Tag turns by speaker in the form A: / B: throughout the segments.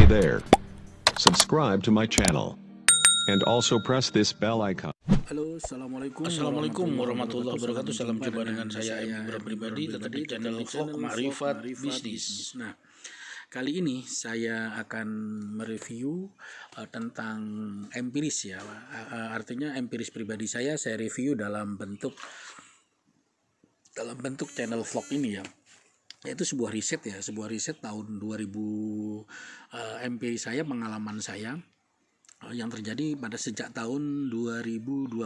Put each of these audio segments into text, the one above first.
A: there. Subscribe to my channel. And also press this bell icon.
B: Halo,
C: Assalamualaikum warahmatullahi wabarakatuh. Salam jumpa dengan saya Ibra Pribadi, tetap di channel Vlog Ma'rifat Bisnis.
B: Nah, kali ini saya akan mereview tentang empiris ya. Artinya empiris pribadi saya review dalam bentuk channel vlog ini ya. Yaitu sebuah riset tahun 2000, empiris saya, pengalaman saya yang terjadi pada sejak tahun 2021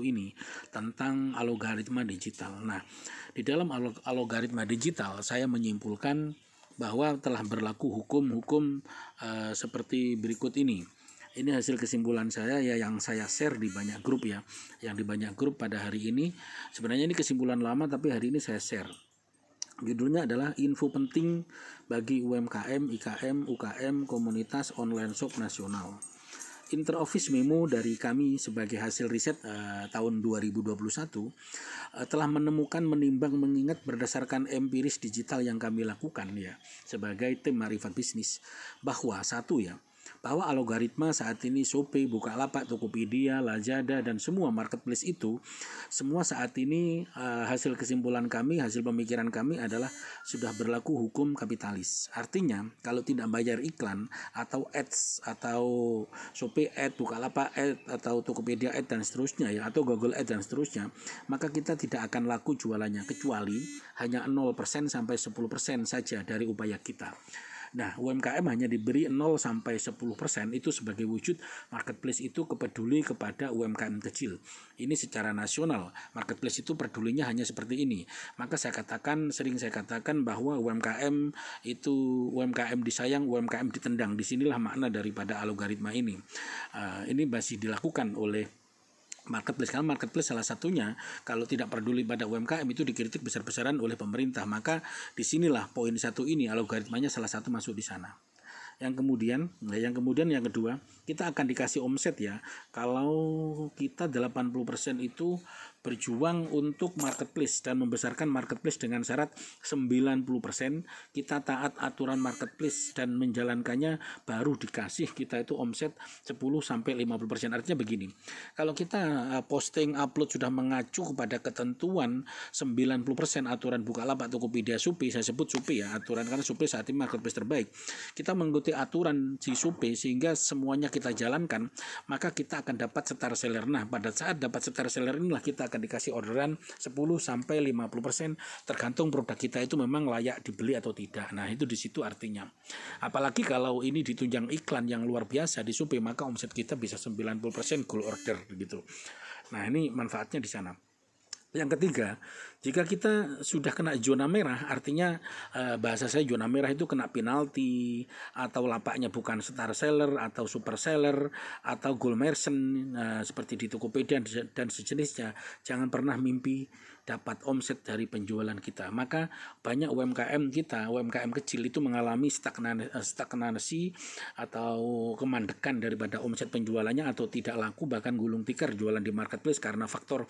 B: ini tentang algoritma digital. Nah, di dalam algoritma digital saya menyimpulkan bahwa telah berlaku hukum-hukum seperti berikut ini. Ini hasil kesimpulan saya ya, yang saya share di banyak grup ya. Yang di banyak grup pada hari ini. Sebenarnya ini kesimpulan lama tapi hari ini saya share. Judulnya adalah info penting bagi UMKM, IKM, UKM, komunitas online shop nasional. Interoffice memo dari kami sebagai hasil riset tahun 2021 telah menemukan, menimbang, mengingat berdasarkan empiris digital yang kami lakukan ya sebagai tim Ma'rifat Bisnis, bahwa bahwa algoritma saat ini Shopee, Bukalapak, Tokopedia, Lazada dan semua marketplace itu semua saat ini hasil kesimpulan kami, hasil pemikiran kami adalah sudah berlaku hukum kapitalis. Artinya kalau tidak bayar iklan atau ads atau Shopee ad, Bukalapak ad atau Tokopedia ad dan seterusnya ya, atau Google ad dan seterusnya, maka kita tidak akan laku jualannya kecuali hanya 0% sampai 10% saja dari upaya kita. Nah, UMKM hanya diberi 0 sampai 10% itu sebagai wujud marketplace itu peduli kepada UMKM kecil. Ini secara nasional, marketplace itu pedulinya hanya seperti ini. Maka sering saya katakan bahwa UMKM itu UMKM disayang, UMKM ditendang. Disinilah makna daripada algoritma ini. Ini masih dilakukan oleh marketplace, karena marketplace salah satunya kalau tidak peduli pada UMKM itu dikritik besar-besaran oleh pemerintah. Maka disinilah poin satu ini, algoritmanya salah satu masuk di sana. Yang kedua, kita akan dikasih omset ya. Kalau kita 80% itu berjuang untuk marketplace dan membesarkan marketplace dengan syarat 90% kita taat aturan marketplace dan menjalankannya, baru dikasih kita itu omset 10-50%. Artinya begini, kalau kita posting upload sudah mengacu kepada ketentuan 90% aturan Bukalapak, Tokopedia, Shopee, saya sebut Shopee ya, aturan karena Shopee saat ini marketplace terbaik. Kita mengikuti aturan si Shopee sehingga semuanya kita jalankan, maka kita akan dapat star seller. Nah, pada saat dapat star seller inilah kita akan dikasih orderan 10-50%, tergantung produk kita itu memang layak dibeli atau tidak. Nah, itu di situ artinya. Apalagi kalau ini ditunjang iklan yang luar biasa di Shopee, maka omset kita bisa 90% gold order begitu. Nah, ini manfaatnya di sana. Yang ketiga, jika kita sudah kena zona merah, artinya bahasa saya zona merah itu kena penalti, atau lapaknya bukan star seller atau super seller atau gold merchant seperti di Tokopedia dan sejenisnya, jangan pernah mimpi dapat omset dari penjualan kita. Maka banyak UMKM kita, UMKM kecil itu mengalami stagnasi atau kemandekan daripada omset penjualannya atau tidak laku, bahkan gulung tikar jualan di marketplace karena faktor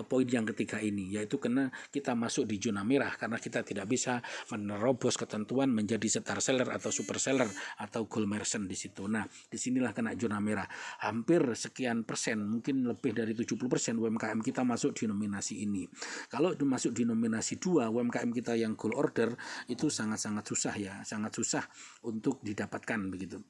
B: poin yang ketiga ini, yaitu karena kita masuk di zona merah karena kita tidak bisa menerobos ketentuan menjadi star seller atau super seller atau gold merchant di situ. Nah, disinilah kena zona merah. Hampir sekian persen, mungkin lebih dari 70% UMKM kita masuk di nominasi ini. Kalau masuk di nominasi 2, UMKM kita yang gold order itu sangat-sangat susah ya, sangat susah untuk didapatkan begitu.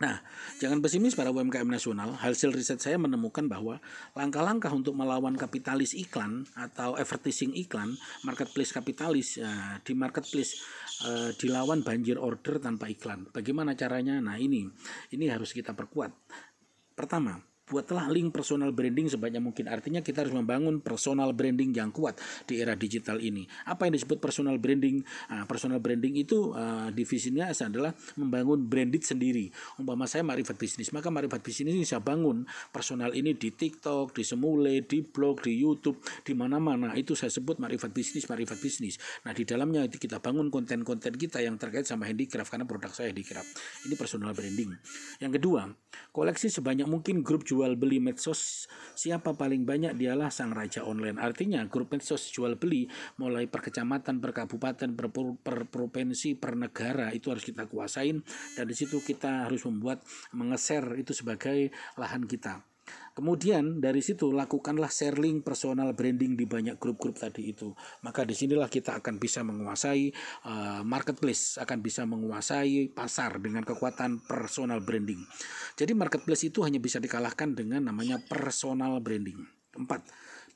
B: Nah, jangan pesimis para UMKM nasional. Hasil riset saya menemukan bahwa langkah-langkah untuk melawan kapitalis iklan atau advertising iklan, marketplace kapitalis, di marketplace dilawan banjir order tanpa iklan. Bagaimana caranya? Nah, ini harus kita perkuat. Pertama, buatlah link personal branding sebanyak mungkin. Artinya kita harus membangun personal branding yang kuat di era digital ini. Apa yang disebut personal branding? Personal branding itu divisinya adalah membangun branded sendiri. Umpama saya Ma'rifat Bisnis, maka Ma'rifat Bisnis ini bisa bangun personal ini di TikTok, di Semule, di blog, di YouTube, di mana-mana. Itu saya sebut Ma'rifat Bisnis, Ma'rifat Bisnis. Nah, di dalamnya kita bangun konten-konten kita yang terkait sama handicraft karena produk saya handicraft. Ini personal branding. Yang kedua, koleksi sebanyak mungkin grup jual jual beli medsos, siapa paling banyak dialah sang raja online. Artinya grup medsos jual beli mulai per kecamatan, per kabupaten, per provinsi, per negara itu harus kita kuasain, dan di situ kita harus mengeser itu sebagai lahan kita. Kemudian dari situ lakukanlah share link personal branding di banyak grup-grup tadi itu. Maka disinilah kita akan bisa menguasai marketplace, akan bisa menguasai pasar dengan kekuatan personal branding. Jadi marketplace itu hanya bisa dikalahkan dengan namanya personal branding. 4.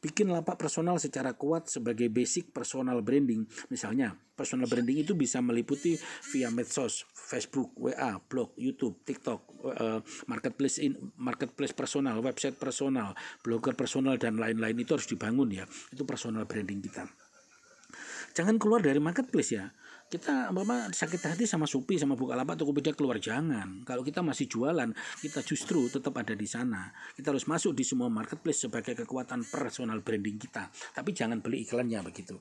B: Bikin lapak personal secara kuat sebagai basic personal branding. Misalnya, personal branding itu bisa meliputi via medsos, Facebook, WA, blog, YouTube, TikTok, marketplace personal, website personal, blogger personal, dan lain-lain. Itu harus dibangun ya. Itu personal branding kita. Jangan keluar dari marketplace ya. Kita sakit hati sama Shopee, sama Bukalapak, Tokopedia, keluar, jangan. Kalau kita masih jualan, kita justru tetap ada di sana. Kita harus masuk di semua marketplace sebagai kekuatan personal branding kita. Tapi jangan beli iklannya begitu.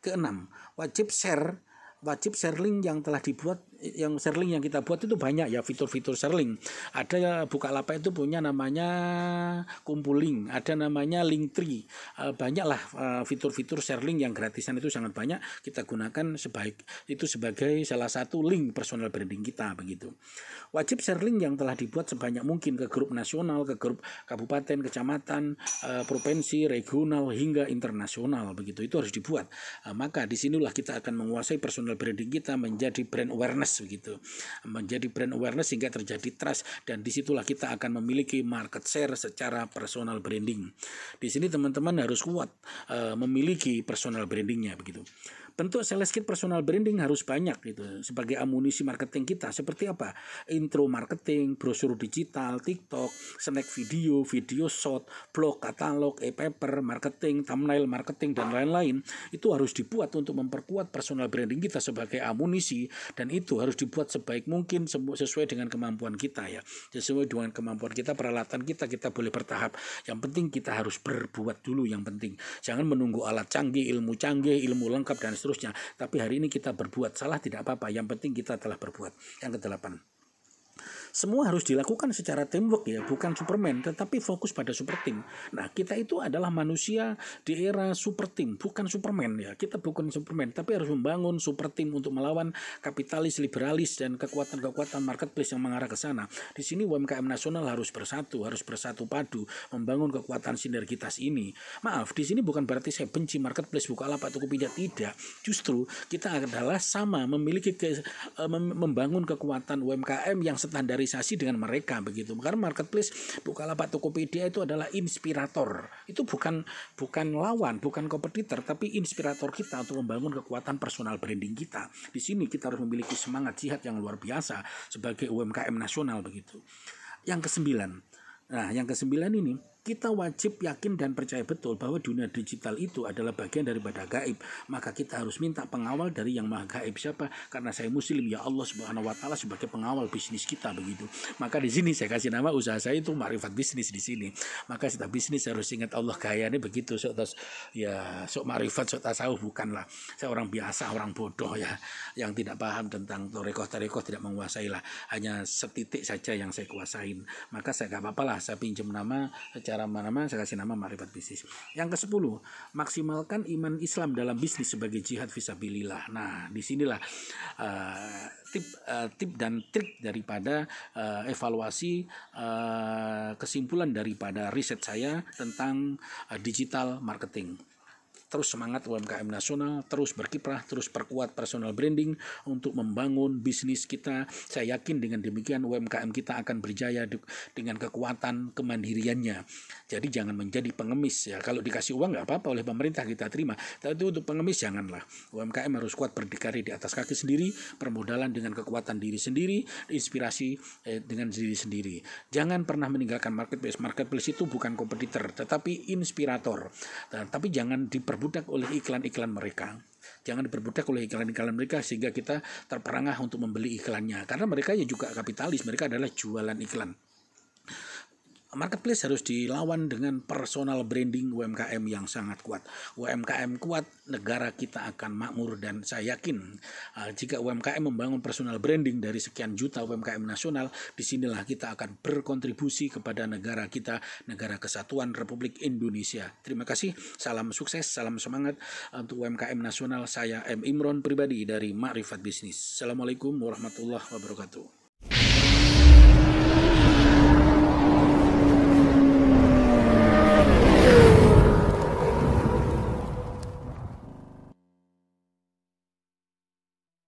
B: Keenam, wajib share link yang telah dibuat, yang share link yang kita buat itu banyak ya, fitur-fitur share link. Ada Bukalapak itu punya namanya kumpul link, ada namanya Linktree. Banyaklah fitur-fitur share link yang gratisan itu sangat banyak, kita gunakan sebagai salah satu link personal branding kita begitu. Wajib share link yang telah dibuat sebanyak mungkin ke grup nasional, ke grup kabupaten, kecamatan, provinsi, regional hingga internasional begitu. Itu harus dibuat. Maka disinilah kita akan menguasai personal branding kita menjadi brand awareness begitu, menjadi brand awareness sehingga terjadi trust, dan disitulah kita akan memiliki market share secara personal branding. Di sini teman-teman harus kuat memiliki personal brandingnya begitu. Bentuk sales kit personal branding harus banyak gitu sebagai amunisi marketing kita. Seperti apa? Intro marketing, brosur digital, TikTok, snack video, video shot, blog, katalog, e-paper, marketing, thumbnail marketing, dan lain-lain. Itu harus dibuat untuk memperkuat personal branding kita sebagai amunisi, dan itu harus dibuat sebaik mungkin sesuai dengan kemampuan kita ya. Sesuai dengan kemampuan kita, peralatan kita boleh bertahap. Yang penting kita harus berbuat dulu yang penting. Jangan menunggu alat canggih, ilmu lengkap dan seterusnya. Tapi hari ini kita berbuat, salah tidak apa-apa, yang penting kita telah berbuat. Yang ke-8, semua harus dilakukan secara teamwork ya, bukan Superman, tetapi fokus pada super team. Nah, kita itu adalah manusia di era super team, bukan Superman ya. Kita bukan Superman, tapi harus membangun super team untuk melawan kapitalis, liberalis, dan kekuatan-kekuatan marketplace yang mengarah ke sana. Di sini UMKM nasional harus bersatu padu, membangun kekuatan sinergitas ini. Maaf, di sini bukan berarti saya benci marketplace, Bukalapak, Tokopedia, tidak. Justru kita adalah sama memiliki membangun kekuatan UMKM yang standarisasi dengan mereka begitu. Karena marketplace Bukalapak, Tokopedia itu adalah inspirator. Itu bukan lawan, bukan kompetitor, tapi inspirator kita untuk membangun kekuatan personal branding kita. Di sini kita harus memiliki semangat jihad yang luar biasa sebagai UMKM nasional begitu. Yang ke-9 ini, kita wajib yakin dan percaya betul bahwa dunia digital itu adalah bagian daripada gaib. Maka kita harus minta pengawal dari yang maha gaib. Siapa? Karena saya muslim, ya Allah Subhanahu wa taala sebagai pengawal bisnis kita begitu. Maka di sini saya kasih nama usaha saya itu Makrifat Bisnis di sini. Maka setiap bisnis harus ingat Allah, gayanya begitu. Sok makrifat, sok tasawuf, bukanlah. Saya orang biasa, orang bodoh ya, yang tidak paham tentang tarekoh, tidak menguasai lah. Hanya setitik saja yang saya kuasain. Maka saya gak apa-apa lah, saya pinjam nama secara mana-mana, saya kasih nama Makrifat Bisnis. Yang ke-10, maksimalkan iman Islam dalam bisnis sebagai jihad fisabilillah. Nah, disinilah tip dan trik daripada evaluasi kesimpulan daripada riset saya tentang digital marketing. Terus semangat UMKM nasional, terus berkiprah, terus perkuat personal branding untuk membangun bisnis kita. Saya yakin dengan demikian UMKM kita akan berjaya dengan kekuatan kemandiriannya. Jadi jangan menjadi pengemis ya. Kalau dikasih uang nggak apa-apa oleh pemerintah kita terima. Tapi untuk pengemis janganlah. UMKM harus kuat berdikari di atas kaki sendiri, permodalan dengan kekuatan diri sendiri, inspirasi dengan diri sendiri. Jangan pernah meninggalkan marketplace. Marketplace itu bukan kompetitor, tetapi inspirator. Tapi jangan diperbudak oleh iklan-iklan mereka. Jangan diperbudak oleh iklan-iklan mereka sehingga kita terperangah untuk membeli iklannya. Karena mereka ya juga kapitalis, mereka adalah jualan iklan. marketplace harus dilawan dengan personal branding UMKM yang sangat kuat. UMKM kuat, negara kita akan makmur, dan saya yakin jika UMKM membangun personal branding dari sekian juta UMKM nasional, disinilah kita akan berkontribusi kepada negara kita, negara kesatuan Republik Indonesia. Terima kasih, salam sukses, salam semangat untuk UMKM nasional. Saya M. Imron pribadi dari Makrifat Bisnis. Assalamualaikum warahmatullahi wabarakatuh.